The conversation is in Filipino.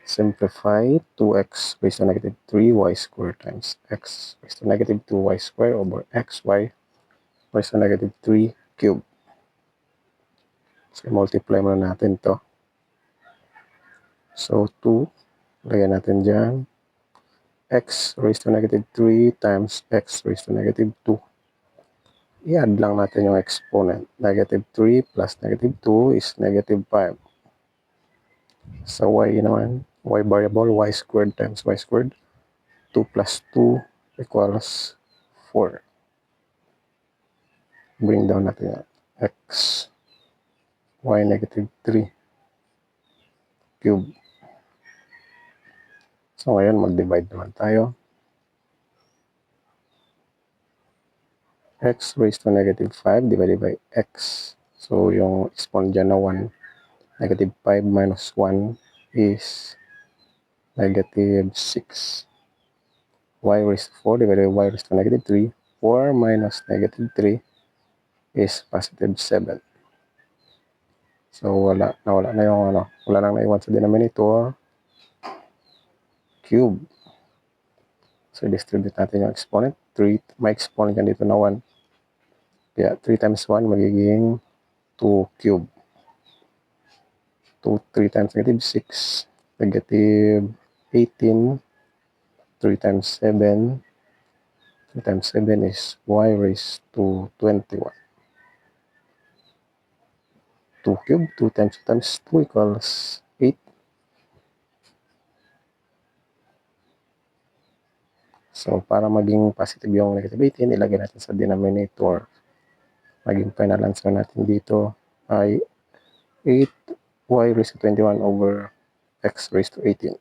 Simplify 2x raised to negative 3y squared times x raised to negative 2y squared over xy raised to negative 3 cube. So, multiply muna natin to. So, 2, lagyan natin dyan. X raised to negative 3 times x raised to negative 2. I-add lang natin yung exponent. Negative 3 plus negative 2 is negative 5. Sa y naman, y variable, y squared times y squared. 2 plus 2 equals 4. Bring down natin yan. X, y negative 3 cube. So, ngayon, mag-divide naman tayo. X raised to negative 5 divided by x. So, yung exponent dyan na 1. Negative 5 minus 1 is negative 6. Y raised to 4 divided by y raised to negative 3. 4 minus negative 3 is positive 7. So, nawala na yung wala nang naiwan sa denominator. Cube. So, distribute natin yung exponent. 3, may exponent yan dito na 1. Kaya 3 times 1 magiging 2 cube. 3 times negative 6. Negative 18. 3 times 7. 3 times 7 is y raised to 21. 2 cube. 2 times 2 times 2 equals 8. So, para maging positive yung negative 18, ilagay natin sa denominator. Maging final answer natin dito ay 8y raised to 21 over x raised to 18.